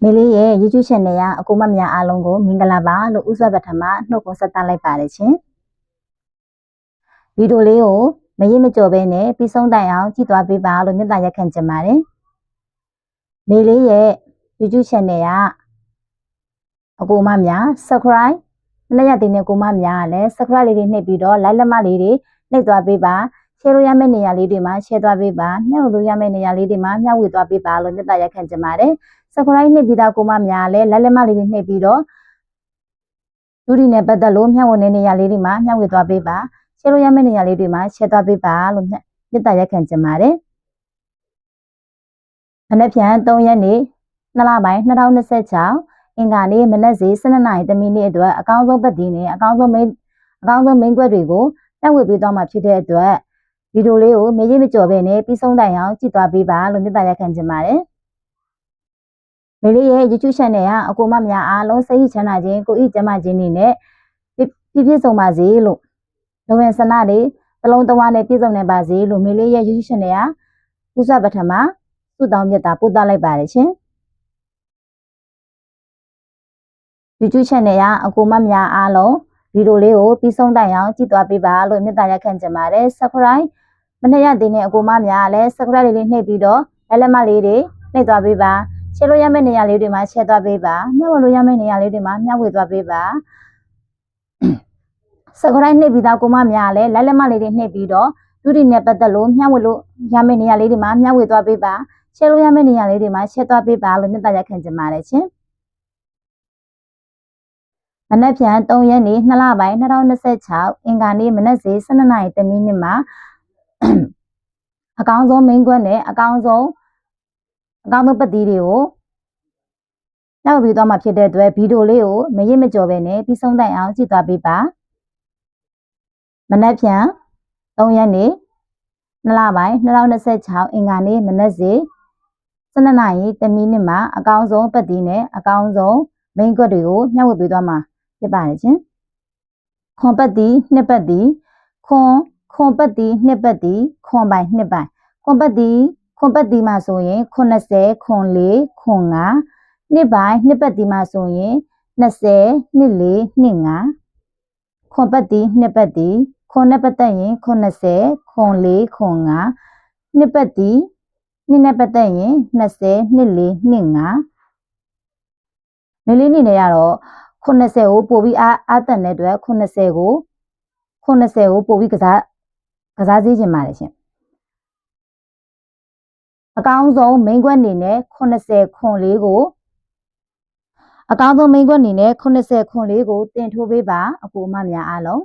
မေလေးရဲ့ YouTube channel ကအကူမများအားလုံးကိုမင်္ဂလာပါလို့ဥစွာပထမနှုတ်ခွန်းဆက်သလိုက်ပါတယ်ရှင်ဗီဒီယိုလေးကိုမရိပ်မကျော်ဘဲနဲ့ပြီးဆုံးတိုင်အောင်ကြည့်သွားပေးပါလို့မေတ္တာရက်ခံချင်ပါတယ်မေလေးရဲ့ YouTube channel ကအကူမများ subscribe လက်ရတဲ့နဲ့ကိုမများကလည်း subscribe လေးတွေနှိပ်ပြီးတော့ like လက်မလေးတွေနှိပ်သွားပေးပါshare လို့ရမယ့်နေရာလေးတွေမှာ share သွားပေးပါမျှဝေလို့ရမယ့်နေရာလေးတွေမှာမျှဝေသွားပေးပါလို့မေတ္တာရက်ခံချင်ပါတယ်subscribe နှိပ်ပြီးသားကိုမများလည်း like လက်မလေးတွေနှိပ်ပြီးတော့လူတွေနဲ့ပတ်သက်လို့မျှဝေတဲ့နေရာလေးတွေမှာမျှဝေသွားပေးပါshare လို့ရမယ့်နေရာလေးတွေမှာ share သွားပေးပါလို့မေတ္တာရက်ခံချင်ပါတယ်မနက်ဖြန်3ရက်နေ့2လပိုင်း2026အင်္ဂါနေ့မနက်စေ12နာရီသမီးနေ့အတွက်အကောင်းဆုံးပတ်ဒီနဲ့အကောင်းဆုံးမိန်းခွက်တွေကိုမျှဝေပေးသွားမှာဖြစ်တဲ့အတွက်ဗီဒီယိုလေးကိုမရိပ်မကျော်ဘဲနဲ့ပြီးဆုံးတိုင်အောင်ကြည့်သွားပေးပါလို့မေတ္တာရက်ခံချင်ပါတယ်မေလေးရဲ့ YouTube channel ကအကူမများအားလုံးစိတ်ချမ်းသာခြင်းကိုယ်ဤကျန်းမာခြင်းတွေနဲ့ပြည့်စုံပါစေလို့လုံဝင်ဆန္ဒတွေသလုံးတဝါနဲ့ပြည့်စုံနေပါစေလို့မေလေးရဲ့ YouTube channel ကဥစွာပထမဆုတောင်းမြတ်တာပို့သလိုက်ပါတယ်ရှင်YouTube channel ကအကူမများအားလုံးဗီဒီယိုလေးကိုပြီးဆုံးတိုင်အောင်ကြည့်သွားပေးပါလို့မေတ္တာရက်ခံချင်ပါတယ် subscribe မနှိပ်ရသေးတဲ့အကူမများလည်း subscribe လေးနှိပ်ပြီးတော့လက်မလေးတွေနှိပ်သွားပေးပါshare လို့ရမယ့်နေရာလေးတွေမှာ share သွားပေးပါမျှဝေလို့ရမယ့်နေရာလေးတွေမှာမျှဝေသွားပေးပါsubscribe နှိပ်ပြီးသားကိုမများလည်းလက်မလေးတွေနှိပ်ပြီးတော့လူတွေနဲ့ပတ်သက်လို့မျှဝေလို့ရမယ့်နေရာလေးတွေမှာမျှဝေသွားပေးပါshare လို့ရမယ့်နေရာလေးတွေမှာ share သွားပေးပါလို့မေတ္တာရက်ခံချင်ပါတယ်ရှင်မနက်ဖြန်3ရက်နေ့2လပိုင်း2026အင်္ဂါနေ့မနက်စေ12နာရီသမီးနေ့မှာအကောင်းဆုံးမိန်းခွက်နဲ့အကောင်းဆုံးပတ်တီးတွေကိုနောက်ပြီးတော့မှဖြစ်တဲ့အတွက်ဗီဒီယိုလေးကိုမရိပ်မကျော်ပဲနဲ့ပြီးဆုံးတိုင်အောင်ကြည့်သွားပေးပါမနက်ဖြန်3ရက်နေ့2လပိုင်း2026အင်္ဂါနေ့မနက်စေ12နာရီသမီးနေ့မှာအကောင်းဆုံးပတ်တီးနဲ့အကောင်းဆုံးမိန်းခွက်တွေကိုမျှဝေပေးသွားမှာဖြစ်ပါတယ်ရှင်ခွန်ပတ်တီးနှစ်ပတ်တီးခွန်ပတ်တီးနှစ်ပတ်တီးခွန်ပိုင်နှစ်ပိုင်ခွန်ပတ်တီးမှာဆိုရင်80ခွန်4ခွန်5နှစ်ပိုင်နှစ်ပတ်တီးမှာဆိုရင်20နှစ်4နှစ်5ခွန်ပတ်တီးနှစ်ပတ်တီးခွန်နဲ့ပတ်သက်ရင်80ခွန်4ခွန်5နှစ်ပတ်တီးနှစ်နဲ့ပတ်သက်ရင်20နှစ်4နှစ်5မလေးနေနဲ့ကတော့80ကိုပို့ပြီးအာတန်တဲ့အတွက်80ကိုပို့ပြီးကစားစေးခြင်းပါတယ်ရှင်အကောင်းဆုံးမိန်းခွက်အနေနဲ့80ခွန်4ကိုအကောင်းဆုံးမိန်းခွက်အနေနဲ့80ခွန်4ကိုတင်ထိုးပေးပါအကူမများအားလုံး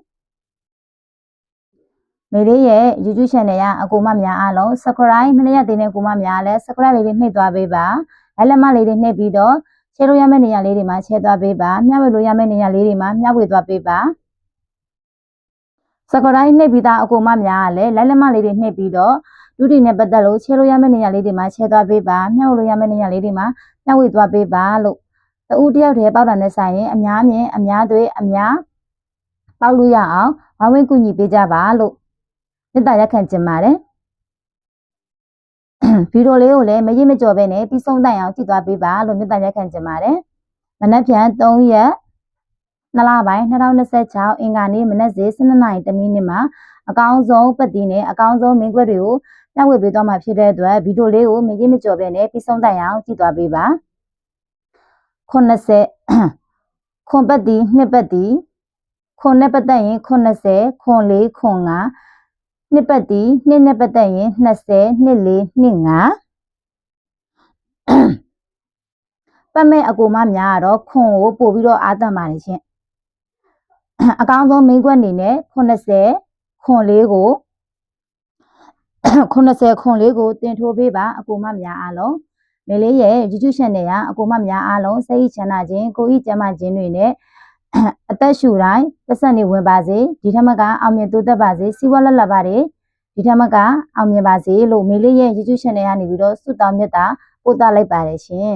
မေလေးရဲ့ YouTube channel ကအကူမများအားလုံး subscribe မနှိပ်ရသေးတဲ့ကူမများလည်း subscribe လေးတွေနှိပ်သွားပေးပါလက်မလေးတွေနှိပ်ပြီးတော့share လို့ရမယ့်နေရာလေးတွေမှာ share သွားပေးပါမျှဝေလို့ရမယ့်နေရာလေးတွေမှာမျှဝေသွားပေးပါsubscribe နှိပ်ပြီးသားအကူမများကလည်းလက်မလေးတွေနှိပ်ပြီးတော့လူတွေနဲ့ပတ်သက်လို့ share လို့ရမယ့်နေရာလေးတွေမှာ share သွားပေးပါမျှဝေလို့ရမယ့်နေရာလေးတွေမှာမျှဝေသွားပေးပါလို့တဦးတယောက်တည်းပေါက်တာနဲ့ဆိုင်ရင်အများမြင်အများသွေးအများပေါက်လို့ရအောင်ဝိုင်းဝန်းကူညီပေးကြပါလို့မေတ္တာရက်ခံချင်ပါတယ်ဗီဒီယိုလေးကိုလည်းမရိပ်မကျော်ပဲနဲ့ပြီးဆုံးတိုင်အောင်ကြည့်သွားပေးပါလို့မေတ္တာရက်ခံချင်ပါတယ်မနက်ဖြန်3ရက်2လပိုင်း2026အင်္ဂါနေ့မနက်စေ12နာရီသမီးနေ့မှာအကောင်းဆုံးပတ်တီးနဲ့အကောင်းဆုံးမိန်းခွက်တွေကိုမျှဝေပေးသွားမှာဖြစ်တဲ့အတွက်ဗီဒီယိုလေးကိုမရိပ်မကျော်ပဲနဲ့ပြီးဆုံးတိုင်အောင်ကြည့်သွားပေးပါ80ခွန်ပတ်တီးနှစ်ပတ်တီးခွန်နဲ့ပတ်သက်ရင်80ခွန်4ခွန်5နှစ်ပတ်တီးနှစ်နဲ့ပတ်သက်ရင်20နှစ်4နှစ်5ပတ်မဲ့အကူမများကတော့ခွန်ကိုပို့ပြီးတော့အားတန်ပါတယ်ရှင်အကောင်းဆုံးမိန်းခွက်အနေနဲ့80ခွန်4ကိုတင်ထိုးပေးပါအကူမများအားလုံးမေလေးရဲ့ YouTube channel ကအကူမများအားလုံးစိတ်ချမ်းသာခြင်းကိုယ်ဤကျန်းမာခြင်းတွေနဲ့အသက်ရှူတိုင်းပတ်စံနေဝင်ပါစေဒီထက်မကအောင်မြင်တိုးတက်ပါစေစီးပွားလက်လပ်ပါတယ်ဒီထက်မကအောင်မြင်ပါစေလို့မေလေးရဲ့ YouTube channel ကနေပြီးတော့ဆုတောင်းမြတ်တာပို့သလိုက်ပါတယ်ရှင်